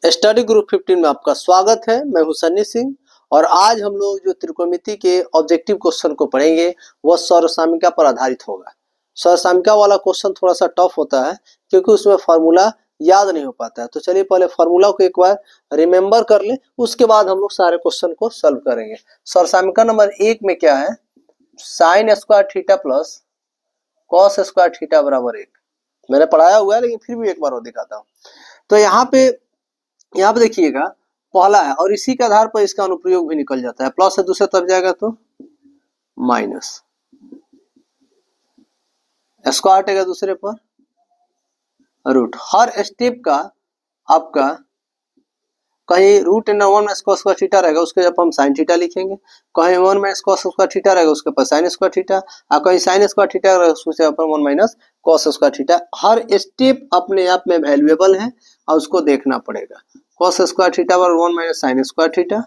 Study group 15 में आपका स्वागत है। मैं हूं सन्नी सिंह और आज हम लोग जो त्रिकोणमिति के ऑब्जेक्टिव क्वेश्चन को पढ़ेंगे वह सौरसामिका पर आधारित होगा। सौरसामिका वाला क्वेश्चन थोड़ा सा टफ होता है क्योंकि उसमें फार्मूला याद नहीं हो पाता है। तो चलिए पहले फार्मूला को एक बार रिमेम्बर कर ले, उसके बाद हम लोग सारे क्वेश्चन को सॉल्व करेंगे। सौरसामिका नंबर 1 में क्या है, sine square theta plus cos square theta बराबर 1। मैंने पढ़ाया हुआ है लेकिन फिर भी एक बार और दिखाता हूँ। तो यहाँ पे देखिएगा पहला है और इसी के आधार पर इसका अनुप्रयोग भी निकल जाता है। प्लस से दूसरे तरफ जाएगा तो माइनस, स्क्वायर हटेगा दूसरे पर रूट। हर स्टेप का आपका कहीं रूट अंडर 1 में स्क्वायर स्क्वायर थीटा रहेगा, उसके जब हम साइन थीटा लिखेंगे। कहीं 1 में स्क्वायर स्क्वायर थीटा रहेगा, उसके पर साइन स्क्वायर थीटा। और कहीं साइन स्क्वायर थीटा रहेगा, उसके ऊपर 1 माइनस कॉस स्क्वायर थीटा। हर स्टेप अपने आप में वैल्यूएबल है और उसको देखना पड़ेगा। कॉस स्क्वायर थीटा पर 1 माइनस साइन स्क्वायर थीटा,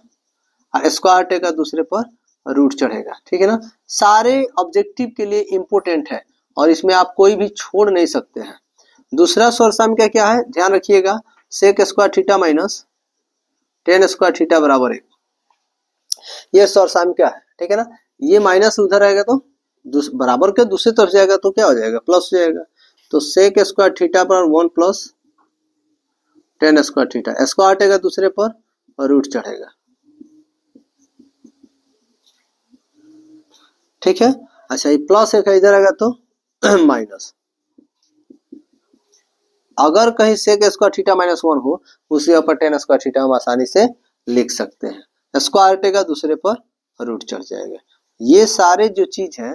और स्क्वायर हटेगा दूसरे पर रूट चढ़ेगा। ठीक है ना। सारे ऑब्जेक्टिव के लिए इंपोर्टेंट है और इसमें आप कोई भी छोड़ नहीं सकते हैं। दूसरा सौरसामिका क्या है, ध्यान रखिएगा, sec square theta minus tan square theta बराबर 1। ये सौरसामिका है। ठीक है ना। ये माइनस उधर आएगा तो बराबर के दूसरी तरफ जाएगा तो क्या हो जाएगा, प्लस हो जाएगा। तो सेक स्क्वायर थीटा पर 1 plus tan square theta, square हटेगा दूसरे पर और रूट चढ़ेगा। ठीक है। अच्छा, ये प्लस एक इधर आएगा तो माइनस। अगर कहीं सेक स्क्वायर थीटा माइनस 1 हो, उसी ऊपर टेन स्क्वायर थीटा हम आसानी से लिख सकते हैं। स्क्वायर हटेगा दूसरे पर रूट चढ़ जाएगा। ये सारे जो चीज है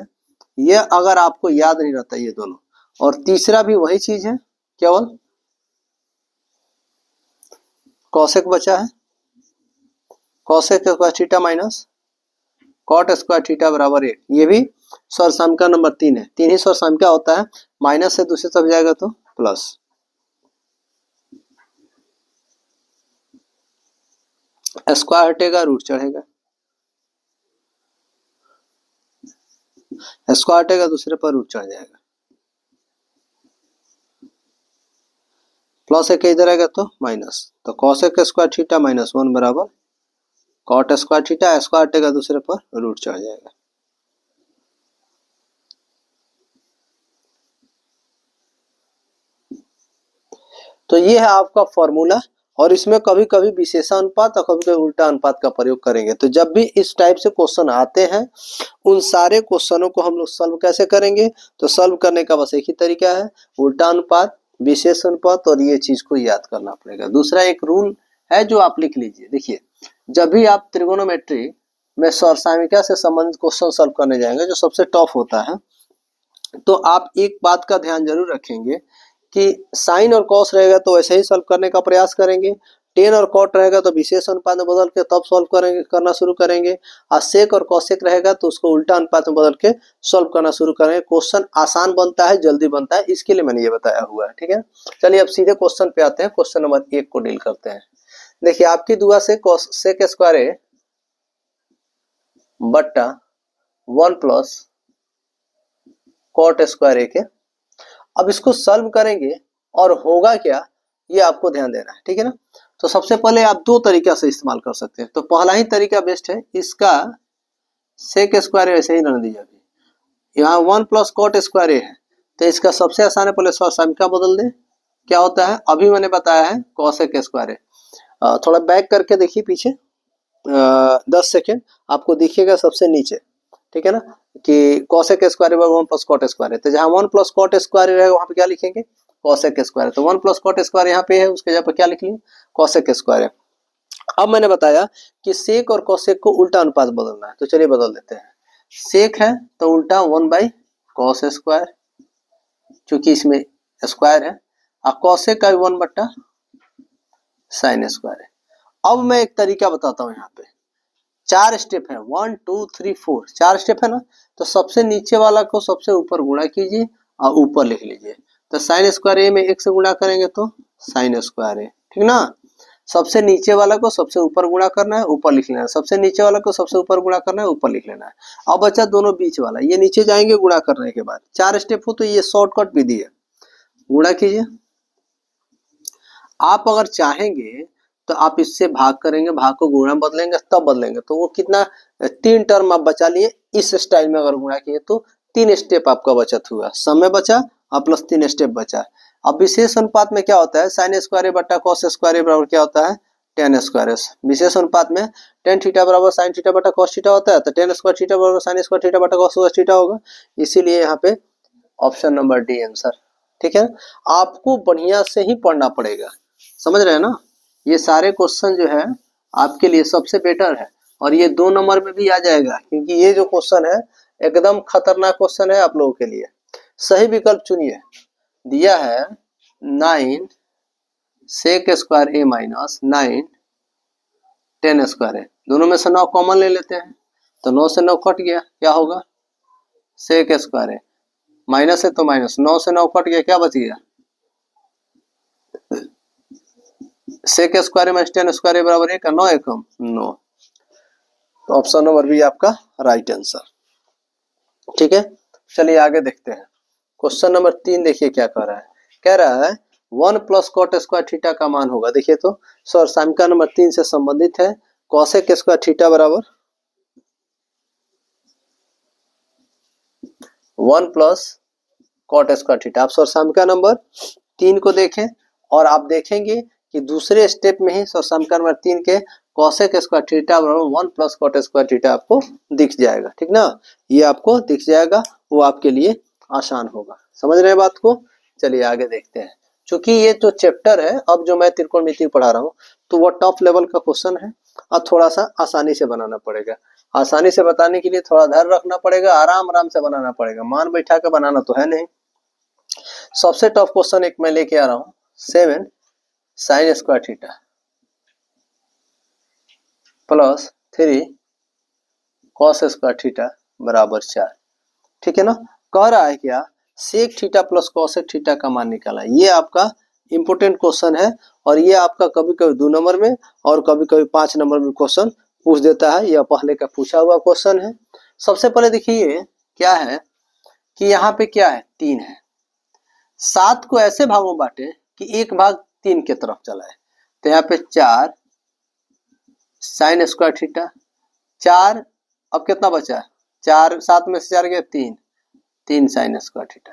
ये अगर आपको याद नहीं रहता ये दोनों, और तीसरा भी वही चीज है, केवल कॉसेक बचा है। Cosec square theta minus cot square theta बराबर 1। ये भी सौरसामिका नंबर 3 है। 3 ही सौरसामिका होता है। माइनस से दूसरी तरफ जाएगा तो प्लस, स्क्वायर हटेगा रूट चढ़ेगा, स्क्वायर हटेगा दूसरे पर रूट चढ़ जाएगा। प्लस एक इधर आएगा तो माइनस, तो कॉसेक स्क्वायर थीटा माइनस 1 बराबर कॉट स्क्वायर थीटा, स्क्वायर हटेगा दूसरे पर रूट चढ़ जाएगा। तो ये है आपका फॉर्मूला, और इसमें कभी कभी विशेषानुपात और कभी कभी उल्टा अनुपात का प्रयोग करेंगे। तो जब भी इस टाइप से क्वेश्चन आते हैं, उन सारे क्वेश्चनों को हम लोग सॉल्व कैसे करेंगे, तो सॉल्व करने का बस एक ही तरीका है, उल्टा अनुपात, विशेष अनुपात, और ये चीज को याद करना पड़ेगा। दूसरा एक रूल है जो आप लिख लीजिए। देखिए, जब भी आप त्रिकोणोमेट्री में सौरसामिका से संबंधित क्वेश्चन सॉल्व करने जाएंगे, जो सबसे टफ होता है, तो आप एक बात का ध्यान जरूर रखेंगे कि साइन और कॉस रहेगा तो वैसे ही सॉल्व करने का प्रयास करेंगे। टेन और कॉट रहेगा तो विशेष अनुपात में बदल के तब सॉल्व करना शुरू करेंगे। और सेक और कॉसेक रहेगा तो उसको उल्टा अनुपात में बदल के सॉल्व करना शुरू करेंगे। क्वेश्चन आसान बनता है, जल्दी बनता है, इसके लिए मैंने ये बताया हुआ है। ठीक है। चलिए अब सीधे क्वेश्चन पे आते हैं। क्वेश्चन नंबर 1 को डील करते हैं। देखिए, आपकी दुआ से सेक स्क्वायर ए बट्टा 1 प्लस कॉट स्क्वायर ए के। अब इसको सॉल्व करेंगे और होगा क्या, ये आपको ध्यान देना है। ठीक है ना। तो सबसे पहले आप दो तरीका से इस्तेमाल कर सकते हैं। तो पहला ही तरीका बेस्ट है, इसका सेक स्क्वायर ऐसे ही रहने दीजिए। अभी यहाँ 1 प्लस कॉट स्क्वायर ए है, तो इसका सबसे आसान है, पहले सौरसामिका बदल दे। क्या होता है, अभी मैंने बताया है कॉसेक स्क्वायर है। थोड़ा बैक करके देखिए पीछे 10 सेकेंड, आपको दिखेगा सबसे नीचे। ठीक है ना, कि cosec square 1 plus cot square है। तो जहां 1 प्लस कॉट स्क्वायर रहेगा वहां पे क्या लिखेंगे, कॉसेक स्क्वायर। तो 1 प्लस कॉट स्क्वायर यहाँ पे है, उसके जगह पर क्या लिख लिए, कॉसेक स्क्वायर है। अब मैंने बताया कि सेक और कॉसेक को उल्टा अनुपात बदलना है, तो चलिए बदल देते हैं। सेक है तो उल्टा 1 बाई कॉस स्क्वायर, क्योंकि इसमें स्क्वायर है, और कॉसेक का 1 बट्टा साइन स्क्वायर है। अब मैं एक तरीका बताता हूँ। यहाँ पे 4 स्टेप है, 1 2 3 4, 4 स्टेप है ना। तो सबसे नीचे वाला को सबसे ऊपर गुणा कीजिए और ऊपर लिख लीजिए। तो साइन स्क्वायर ए में 1 से गुणा करेंगे तो साइन स्क्वायर ए। ठीक ना। सबसे नीचे वाला को सबसे ऊपर गुणा करना है, ऊपर लिख लेना है। सबसे नीचे वाला को सबसे ऊपर गुणा करना है, ऊपर लिख लेना है। अब बचा दोनों बीच वाला, ये नीचे जाएंगे गुणा करने के बाद। 4 स्टेप हो तो ये शॉर्टकट विधि है, गुणा कीजिए। आप अगर चाहेंगे तो आप इससे भाग करेंगे, भाग को गुणा बदलेंगे तब बदलेंगे, तो वो कितना 3 टर्म आप बचा लिए। इस स्टाइल में अगर गुणा किए तो 3 स्टेप आपका बचत हुआ, समय बचा और प्लस 3 स्टेप बचा। अब विशेष अनुपात में क्या होता है, साइन स्क्वायर बटा कॉस स्क्वायर बराबर क्या होता है, टेन स्क्वायर। विशेष अनुपात में टेन थीटा बराबर साइन थीटा बटा कॉस थीटा होता है, तो टेन स्क्वायर थीटा बराबर साइन स्क्वायर थीटा बटा कॉस स्क्वायर थीटा होगा। इसीलिए यहाँ पे ऑप्शन नंबर डी आंसर। ठीक है, आपको बढ़िया से ही पढ़ना पड़ेगा, समझ रहे हैं ना। ये सारे क्वेश्चन जो है आपके लिए सबसे बेटर है, और ये 2 नंबर में भी आ जाएगा, क्योंकि ये जो क्वेश्चन है एकदम खतरनाक क्वेश्चन है आप लोगों के लिए। सही विकल्प चुनिए। दिया है 9 सेक स्क्वायर ए माइनस 9 टेन स्क्वायर है, दोनों में से 9 कॉमन ले लेते हैं, तो 9 से 9 कट गया, क्या होगा, सेक स्क्वायर है, माइनस है तो माइनस, 9 से 9 कट गया, क्या बच गया, sec square minus tan square बराबर 1, 9 एकम 9। तो ऑप्शन नंबर बी आपका राइट आंसर। ठीक है, चलिए आगे देखते हैं। क्वेश्चन नंबर 3 देखिए क्या कह रहा है, कह रहा है 1 प्लस कॉट स्क्वायर थीटा का मान होगा। देखिए तो सर समीकरण नंबर 3 से संबंधित है, कॉसेक स्क्वायर थीटा बराबर 1 प्लस कॉट स्क्वायर थीटा। आप सर समीकरण नंबर 3 को देखें और आप देखेंगे कि दूसरे स्टेप में ही सर समीकरण नंबर 3 के कॉसेक स्क्वायर थीटा बराबर 1 प्लस कॉट स्क्वायर थीटा आपको दिख जाएगा। ठीक ना, ये आपको दिख जाएगा, वो आपके लिए आसान होगा। समझ रहे हैं बात को। चलिए आगे देखते हैं। क्योंकि ये जो चैप्टर है, अब जो मैं त्रिकोणमिति पढ़ा रहा हूँ, तो वो टॉप लेवल का क्वेश्चन है और थोड़ा सा आसानी से बनाना पड़ेगा। आसानी से बताने के लिए थोड़ा धैर्य रखना पड़ेगा, आराम आराम से बनाना पड़ेगा, मान बैठा के बनाना तो है नहीं। सबसे टफ क्वेश्चन एक मैं लेके आ रहा हूँ, 7 sine square theta plus 3 cos square theta बराबर 4। ठीक है ना, कह रहा है क्या, sec theta plus cosec theta का मान निकाला। ये आपका इंपोर्टेंट क्वेश्चन है, और ये आपका कभी कभी 2 नंबर में और कभी कभी 5 नंबर में क्वेश्चन पूछ देता है। यह पहले का पूछा हुआ क्वेश्चन है। सबसे पहले देखिए क्या है कि यहाँ पे क्या है, 3 है। 7 को ऐसे भागों बांटे कि एक भाग 3 के तरफ चला है, तो यहाँ पे 4 साइन स्क्वायर थीटा, 4 अब कितना बचा, 4 7 में से 4 गया 3 sign square theta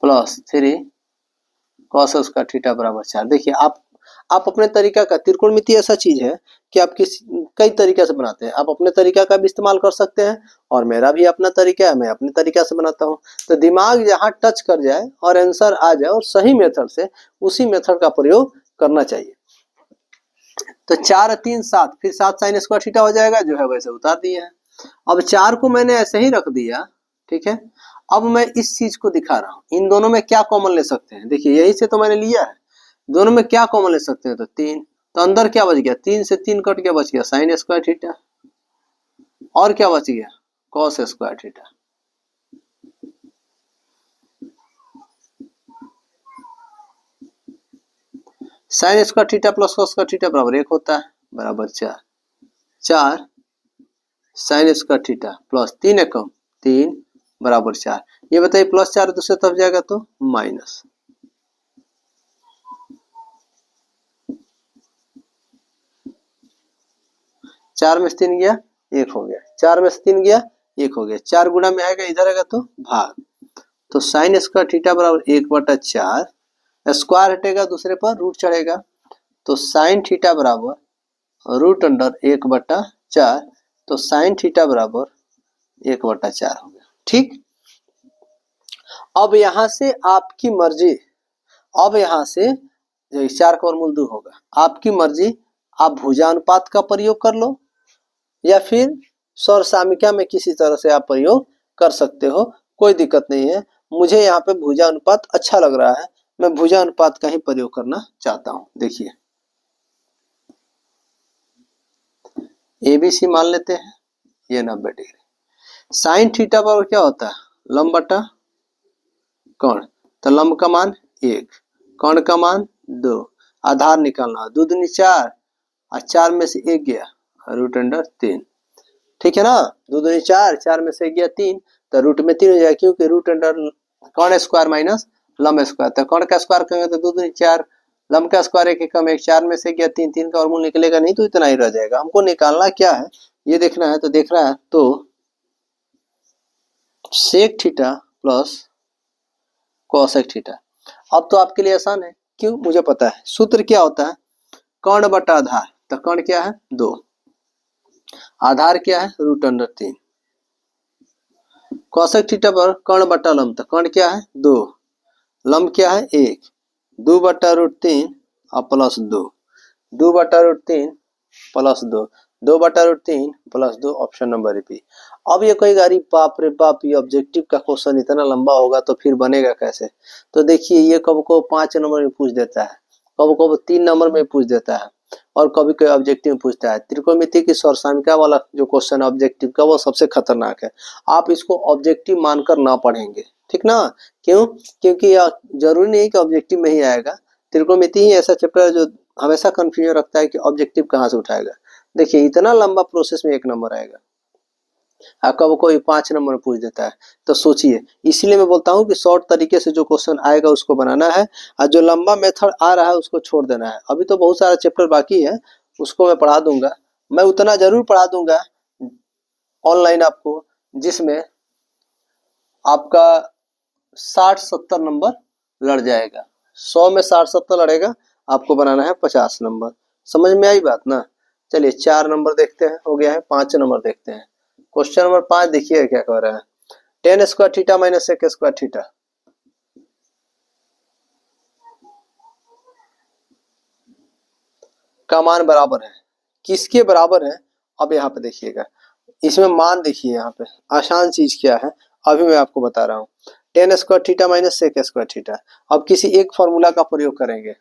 plus 3 cos square theta बराबर 4। देखिए आप अपने तरीका का, त्रिकोणमिति ऐसा चीज है कि आप कई तरीके से बनाते हैं। आप अपने तरीका का भी इस्तेमाल कर सकते हैं, और मेरा भी अपना तरीका है, मैं अपने तरीका से बनाता हूँ। तो दिमाग जहाँ टच कर जाए और आंसर आ जाए, और सही मेथड से उसी मेथड का प्रयोग करना चाहिए। तो 4 3 7, फिर 7 साइन स्क्वायर थीटा हो जाएगा, जो है वैसे उतार दिया है। अब 4 को मैंने ऐसे ही रख दिया। ठीक है, अब मैं इस चीज को दिखा रहा हूँ, इन दोनों में क्या कॉमन ले सकते हैं। देखिए यही से तो मैंने लिया है, दोनों में क्या कॉमन ले सकते हैं, तो 3, तो अंदर क्या बच गया, 3 से 3 कट के बच गया साइन स्क्वायर थीटा, और क्या बच गया, cos square theta. Sign square theta plus cos square theta बराबर 1 होता है, बराबर 4 साइन स्क्वायर थीटा प्लस 3 एकम 3 बराबर 4। ये बताइए प्लस 4 दूसरे तरफ जाएगा तो माइनस, चार में से 3 गया 1 हो गया, 4 में से 3 गया 1 हो गया, 4 गुणा में आएगा, इधर आएगा तो भाग। तो साइन स्क्वायर थीटा बराबर 1/4, स्क्वायर हटेगा दूसरे पर रूट चढ़ेगा, तो साइन थीटा बराबर रूट अंडर 1/4, तो साइन थीटा बराबर 1/4 हो गया। ठीक, अब यहां से आपकी मर्जी, अब यहां से 4 का वर्गमूल 2 होगा, आपकी मर्जी, आप भुजानुपात का प्रयोग कर लो या फिर सौर सामिका में किसी तरह से आप प्रयोग कर सकते हो, कोई दिक्कत नहीं है। मुझे यहाँ पे भुजानुपात अच्छा लग रहा है, मैं भुजानुपात का ही प्रयोग करना चाहता हूँ। देखिए ABC मान लेते हैं, ये 90 डिग्री। साइन थीटा पर क्या होता है, लंब बटा कोण, तो लंब का मान 1, कोण का मान 2, आधार निकालना, 2 दूनी 4 और 4 में से 1 गया रूट अंडर 3। ठीक है ना, 2 दूनी 4, 4 में से 1 गया 3, तो रूट में 3 हो जाएगा, क्योंकि रूट अंडर कोण स्क्वायर माइनस लंब स्क्वायर, तो कोण का स्क्वायर करेंगे तो 2 दूनी 4 लंब का स्क्वायर एक एकम एक, 4 में से क्या 3, 3 का वर्गमूल निकलेगा नहीं तो इतना ही रह जाएगा। हमको निकालना क्या है ये देखना है, तो देख रहा है तो sec theta plus cosec theta. अब तो आपके लिए आसान है, क्यों मुझे पता है सूत्र क्या होता है, कर्ण बटा आधार। तो कर्ण क्या है 2, आधार क्या है √3। कोसेक थीटा पर कर्ण बटा लंब, तो कर्ण क्या है 2, लंब क्या है 1, 2/√3 और plus 2, 2/√3 plus 2, 2/√3 plus 2, option number B. अब ये कई गाड़ी बाप रे बाप ये ऑब्जेक्टिव का क्वेश्चन इतना लंबा होगा तो फिर बनेगा कैसे। तो देखिए ये कब को 5 नंबर में पूछ देता है, कब को 3 नंबर में पूछ देता है, और कभी कभी ऑब्जेक्टिव में पूछता है। त्रिकोणमिति की सर्वसामयिका वाला जो क्वेश्चन ऑब्जेक्टिव का वो सबसे खतरनाक है। आप इसको ऑब्जेक्टिव मानकर ना पढ़ेंगे, ठीक ना। क्यों, क्योंकि जरूरी नहीं कि ऑब्जेक्टिव में ही आएगा। त्रिकोणमिति ही ऐसा चैप्टर है जो हमेशा कंफ्यूजन रखता है कि ऑब्जेक्टिव कहाँ से उठाएगा। देखिए इतना लंबा प्रोसेस में 1 नंबर आएगा, कब कोई 5 नंबर में पूछ देता है। तो सोचिए, इसलिए मैं बोलता हूँ कि शॉर्ट तरीके से जो क्वेश्चन आएगा उसको बनाना है, और जो लंबा मेथड आ रहा है उसको छोड़ देना है। अभी तो बहुत सारा चैप्टर बाकी है, उसको मैं पढ़ा दूंगा, मैं उतना जरूर पढ़ा दूंगा ऑनलाइन आपको, जिसमें आपका 60-70 नंबर लड़ जाएगा। 100 में 60-70 लड़ेगा, आपको बनाना है 50 नंबर। समझ में आई बात ना। चलिए 4 नंबर देखते हैं, हो गया है। 5 नंबर देखते हैं। क्वेश्चन नंबर 5 देखिए क्या कह रहा है, tan square theta minus sec square theta का मान बराबर है, किसके बराबर है। अब यहाँ पे देखिएगा, इसमें मान देखिए, यहाँ पे आसान चीज क्या है अभी मैं आपको बता रहा हूँ। Tan square theta minus sec square theta. अब किसी एक फॉर्मूला का प्रयोग करेंगे,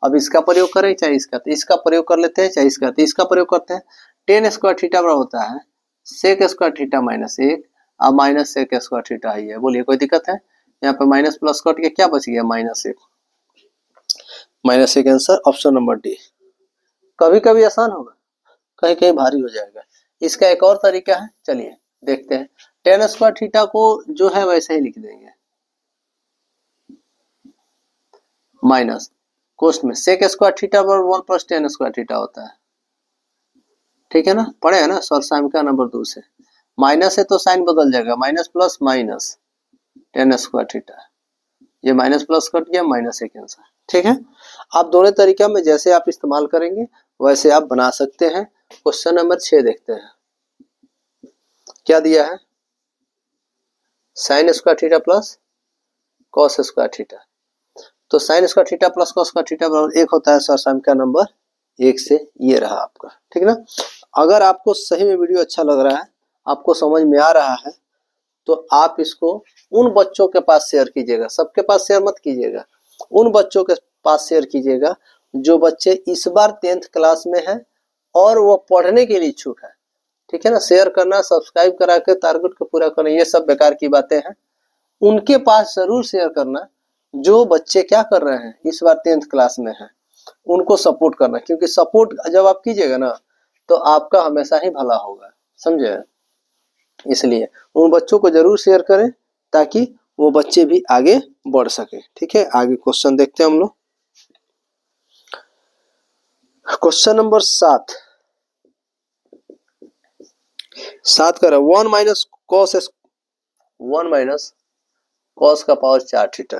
अब इसका प्रयोग करें चाहे इसका, तो इसका प्रयोग कर लेते हैं, चाहे इसका, तो इसका प्रयोग करते हैं। टेन स्क्वायर थीटा बराबर होता है सेक स्क्वायर थीटा माइनस 1 और माइनस सेक स्क्वायर थीटा ही है। बोलिए कोई दिक्कत है। यहाँ पे माइनस प्लस कट के क्या बच गया -1, -1 आंसर ऑप्शन नंबर डी। कभी कभी आसान होगा, कहीं कहीं भारी हो जाएगा। इसका एक और तरीका है, चलिए देखते हैं। टेन स्क्वायर थीटा को जो है वैसे ही लिख देंगे, माइनस कोष्ठ में सेक स्क्वायर थीटा बराबर 1 प्लस टेन स्क्वायर थीटा होता है, ठीक है ना, पढ़े है ना सर्वसामयिका नंबर 2 से। माइनस है तो साइन बदल जाएगा, minus plus minus tan square theta, ये माइनस प्लस कट गया -1 आंसर, ठीक है। आप दोनों तरीका में जैसे आप इस्तेमाल करेंगे वैसे आप बना सकते हैं। क्वेश्चन नंबर 6 देखते हैं, क्या दिया है, sine square theta plus cos square theta. तो sine square theta plus cos square theta बराबर 1 होता है सर्वसामयिका नंबर 1 से, ये रहा आपका, ठीक ना। अगर आपको सही में वीडियो अच्छा लग रहा है, आपको समझ में आ रहा है, तो आप इसको उन बच्चों के पास शेयर कीजिएगा, सबके पास शेयर मत कीजिएगा, उन बच्चों के पास शेयर कीजिएगा जो बच्चे इस बार 10th क्लास में हैं और वो पढ़ने के लिए इच्छुक है, ठीक है ना। शेयर करना, सब्सक्राइब करा के टारगेट को पूरा करना, ये सब बेकार की बातें हैं। उनके पास जरूर शेयर करना जो बच्चे क्या कर रहे हैं इस बार 10th क्लास में हैं, उनको सपोर्ट करना, क्योंकि सपोर्ट जब आप कीजिएगा ना तो आपका हमेशा ही भला होगा, समझे। इसलिए उन बच्चों को जरूर शेयर करें ताकि वो बच्चे भी आगे बढ़ सके, ठीक है। आगे क्वेश्चन देखते हैं हम लोग। क्वेश्चन नंबर 7 कर रहा है 1 माइनस कॉस का पावर 4 थीटा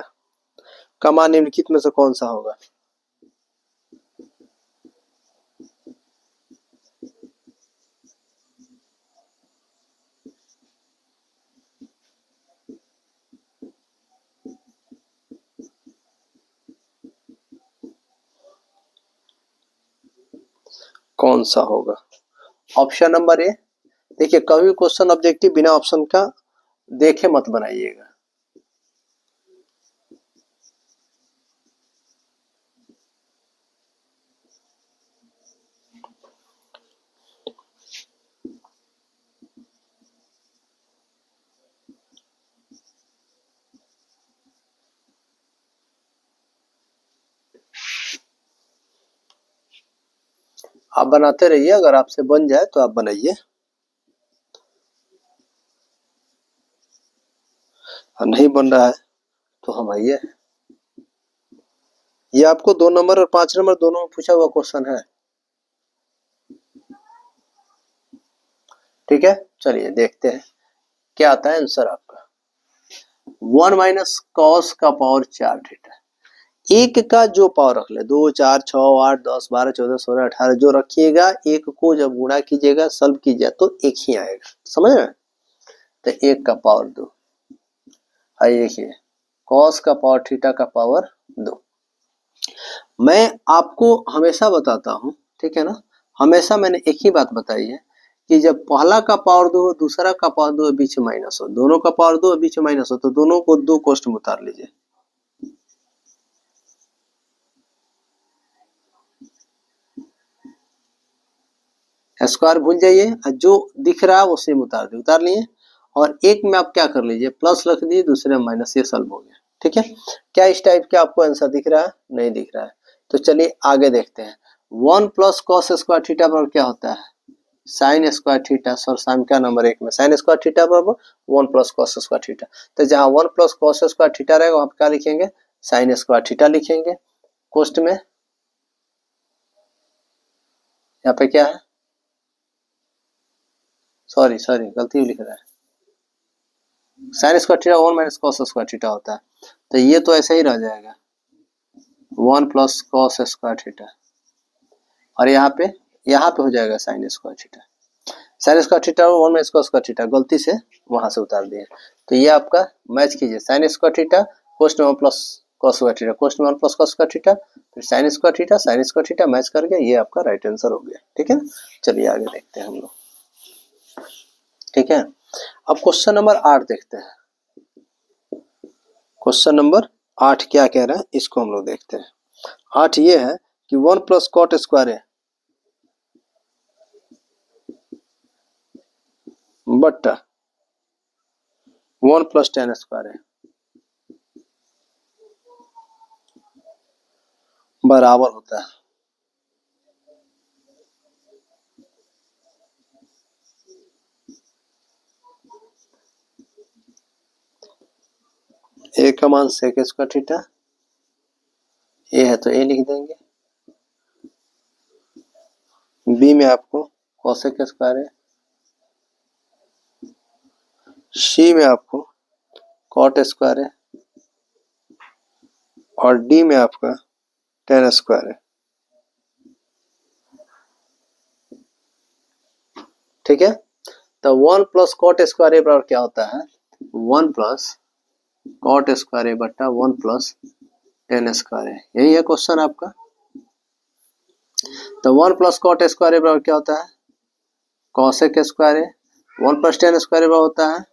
का मान निम्नलिखित में से कौन सा होगा। कौन सा होगा, ऑप्शन नंबर ए। देखिए कभी क्वेश्चन ऑब्जेक्टिव बिना ऑप्शन का देखे मत बनाइएगा। आप बनाते रहिए, अगर आपसे बन जाए तो आप बनाइए, और नहीं बन रहा है तो हम आइए। ये आपको 2 नंबर और 5 नंबर दोनों में पूछा हुआ क्वेश्चन है। ठीक है, चलिए देखते हैं क्या आता है आंसर आपका। 1 माइनस कॉस का पावर 4 थीटा। एक का जो पावर रख ले, 2 4 6 8 10 12 14 16 18 जो रखिएगा, एक को जब गुणा कीजिएगा सॉल्व कीजिए तो एक ही आएगा, समझ रहे हैं। तो एक का पावर 2, आइए देखिए कॉस का पावर थीटा का पावर 2। मैं आपको हमेशा बताता हूं, ठीक है ना, हमेशा मैंने एक ही बात बताई है कि जब पहला का पावर 2 हो, दूसरा का पावर 2 बीच में माइनस हो, दोनों का पावर 2 बीच में माइनस हो, तो दोनों को 2 कोष्ठ में उतार लीजिए। स्क्वायर भूल जाइए, जो दिख रहा है उसे में उतार दिए, उतार लिए। और एक में आप क्या कर लीजिए, प्लस रख दीजिए, दूसरे में माइनस, ये सॉल्व हो गया। ठीक है, क्या इस टाइप का आपको आंसर दिख रहा है? नहीं दिख रहा है। तो चलिए आगे देखते हैं। 1 प्लस कॉस स्क्वायर थीटा बराबर क्या होता है? Sine square theta. Sir sine का नंबर 1 में साइन स्क्वायर थीटा बराबर 1 प्लस कॉस स्क्वायर थीटा। तो जहां 1 प्लस कॉस स्क्वायर थीटा रहेगा वहां क्या लिखेंगे? साइन स्क्वायर थीटा लिखेंगे। कोष्ठ में यहाँ पे क्या है, सॉरी सॉरी गलती लिख रहा है, sine square theta 1 minus cos square theta होता है। तो ये तो ऐसे ही रह जाएगा 1 प्लस कॉस स्क्वायर थीटा, और यहाँ पे हो जाएगा sign square theta. Sign square theta 1 minus cos square theta गलती से वहां से उतार दिए। तो ये आपका मैच कीजिए, sine square theta cos 1 plus cos square theta, cos 1 plus cos square theta, फिर साइन स्क्वायर थीटा मैच करके ये आपका राइट आंसर हो गया। ठीक है, चलिए आगे देखते हैं हम लोग। ठीक है, अब क्वेश्चन नंबर 8 देखते हैं। क्वेश्चन नंबर 8 क्या कह रहा है इसको हम लोग देखते हैं। 8 ये है कि 1 प्लस कॉट स्क्वायर है बट्टा 1 प्लस टेन स्क्वायर है बराबर होता है ए का मान सेक स्क्वायर थीटा, ए है तो ए लिख देंगे, बी में आपको कोसेक स्क्वायर है, सी में आपको कॉट स्क्वायर है, और डी में आपका टेन स्क्वायर है। ठीक है, तो 1 प्लस कॉट स्क्वायर ए बराबर क्या होता है? 1 प्लस कॉट स्क्वायर ए बट्टा 1 प्लस टेन स्क्वायर है। यही है क्वेश्चन आपका। तो 1 प्लस कॉट स्क्वायर ए बराबर क्या होता है? कॉसेक स्क्वायर है। 1 प्लस टेन स्क्वायर ए बराबर होता है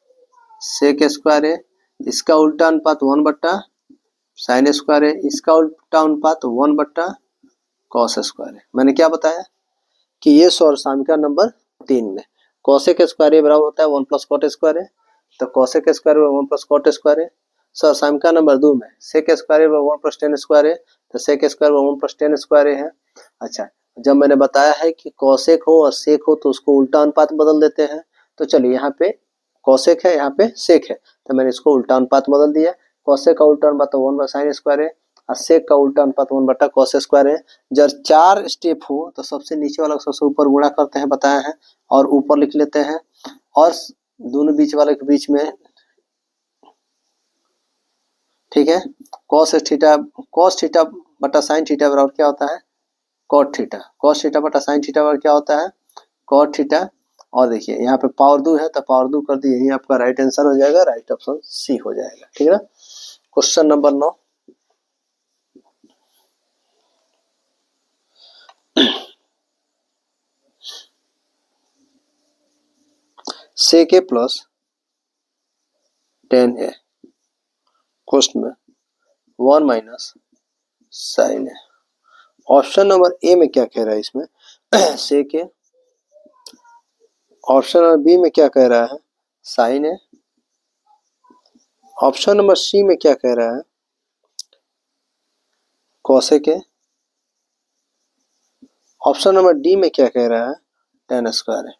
सेक स्क्वायर है। इसका उल्टा अनुपात 1 बट्टा साइन स्क्वायर है। इसका उल्टा अनुपात 1 बट्टा कॉस स्क्वायर है। मैंने क्या बताया कि ये समीकरण नंबर 3 में कॉसेक स्क्वायर ए बराबर होता है 1 प्लस कॉट स्क्वायर है, तो cosec square 1 plus cot square है। समीकरण नंबर 2 में sec square 1 plus tan square है, तो sec square 1 plus tan square है। अच्छा, जब मैंने बताया है कि कॉसेक हो और सेक हो तो उसको उल्टा अनुपात बदल देते हैं। तो चलिए यहाँ पे कॉसेक है, यहाँ पे सेक है, तो मैंने इसको उल्टा अनुपात बदल दिया। कॉसेक का उल्टा अनुपात 1 बटा साइन स्क्वायर है और सेक का उल्टा अनुपात 1 बटा कॉस स्क्वायर है। जब 4 स्टेप हो तो सबसे नीचे वाला सबसे ऊपर गुणा करते हैं, बताया है, और ऊपर लिख लेते हैं, और दोनों बीच वाले के बीच में। ठीक है, कॉस थीटा बटा साइन थीटा बराबर क्या होता है? Cot theta. कॉस थीटा बटा साइन थीटा बराबर क्या होता है? Cot theta. और देखिए यहाँ पे पावर 2 है तो पावर 2 कर दिए, यही आपका राइट आंसर हो जाएगा, राइट ऑप्शन सी हो जाएगा। ठीक है ना। Question number 9, sec A plus 10 A question में 1 minus sine A. Option number A में क्या कह रहा है इसमें? Sec A. Option number B में क्या कह रहा है? Sine A. Option number C में क्या कह रहा है? Cosec A. Option number D में क्या कह रहा है? टेन स्क्वायर है।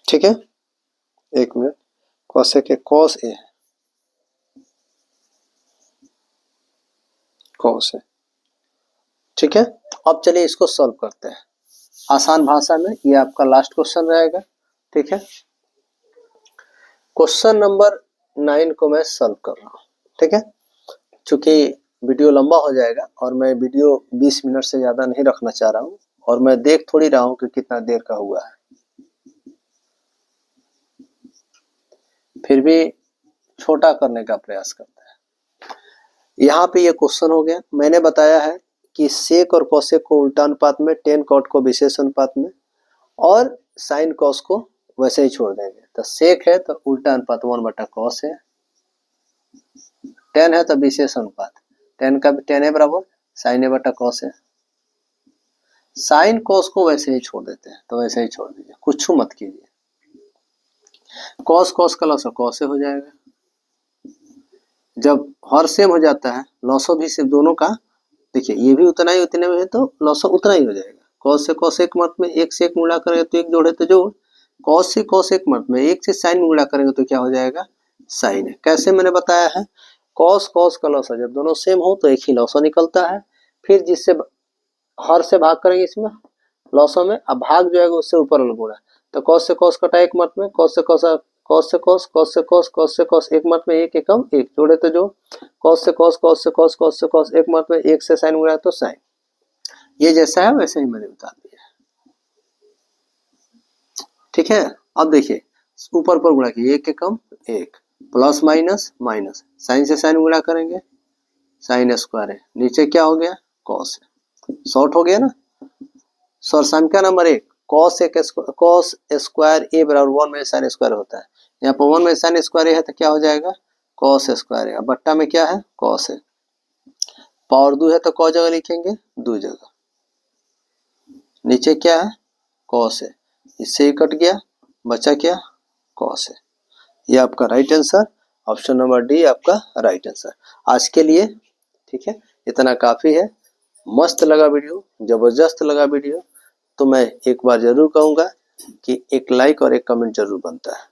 ठीक है, एक minute, cosec A cos A है, कॉस है। ठीक है, अब चलिए इसको सॉल्व करते हैं आसान भाषा में। ये आपका लास्ट क्वेश्चन रहेगा। ठीक है, क्वेश्चन नंबर 9 को मैं सॉल्व कर रहा हूँ। ठीक है, चूंकि वीडियो लंबा हो जाएगा और मैं वीडियो 20 मिनट से ज्यादा नहीं रखना चाह रहा हूँ, और मैं देख थोड़ी रहा हूँ कि कितना देर का हुआ है, फिर भी छोटा करने का प्रयास करते हैं। यहाँ पे ये क्वेश्चन हो गया। मैंने बताया है कि सेक और कोसेक को उल्टा अनुपात में, टेन कॉट को विशेष अनुपात में, और साइन कॉस को वैसे ही छोड़ देंगे। तो सेक है तो उल्टा अनुपात 1/cos है, टेन है तो विशेष अनुपात, टेन का टेन है बराबर साइन a/cos है। साइन कॉस को वैसे ही छोड़ देते हैं, तो वैसे ही छोड़ दीजिए, कुछ मत कीजिए। कॉस कॉस का लॉसो कॉस से हो जाएगा। जब हर सेम हो जाता है, लॉसो भी सिर्फ दोनों का, देखिए ये भी उतना ही उतने में है तो लॉसो उतना ही हो जाएगा। कॉस से कॉस एक मत में, एक से एक गुणा करेंगे तो एक जोड़े तो जोड़, कॉस से कॉस एक मत में, एक से साइन में गुणा करेंगे तो क्या हो जाएगा, साइन है। कैसे मैंने बताया है, कॉस कॉस का लॉसो जब दोनों सेम हो तो एक ही लॉसो निकलता है, फिर जिससे हर से भाग करेंगे इसमें लॉसो में, अब भाग जो है उससे ऊपर वाला गुणा, तो कॉस से कॉस कटा एक मत में, कॉस से कॉस, कॉस से कॉस, कॉस से कॉस, कॉस से कॉस एक मत में, एक एकम एक जोड़े तो जो, कॉस से कॉस, कॉस से कॉस, कॉस से कॉस एक मत में, एक से साइन गुणा तो साइन। ये जैसा है वैसे ही मैंने बता दिया। ठीक है, अब देखिए ऊपर पर गुणा किया, एक एकम एक, प्लस माइनस माइनस, साइन से साइन गुणा करेंगे साइन स्क्वायर है, नीचे क्या हो गया कॉस है, शॉर्ट हो गया ना। संख्या नंबर एक, कॉस स्क्वायर ए बराबर 1 में साइन स्क्वायर होता है। यहाँ पर 1 में साइन स्क्वायर है तो क्या हो जाएगा कॉस स्क्वायर है, बट्टा में क्या है कॉस है, पावर 2 है तो कौ जगह लिखेंगे 2 जगह, नीचे क्या है कॉस है, इससे ही कट गया, बचा क्या कॉस है। ये आपका right answer, option number D आपका राइट आंसर आज के लिए। ठीक है, इतना काफी है। मस्त लगा वीडियो, जबरदस्त लगा वीडियो, तो मैं एक बार जरूर कहूंगा कि एक लाइक और एक कमेंट जरूर बनता है।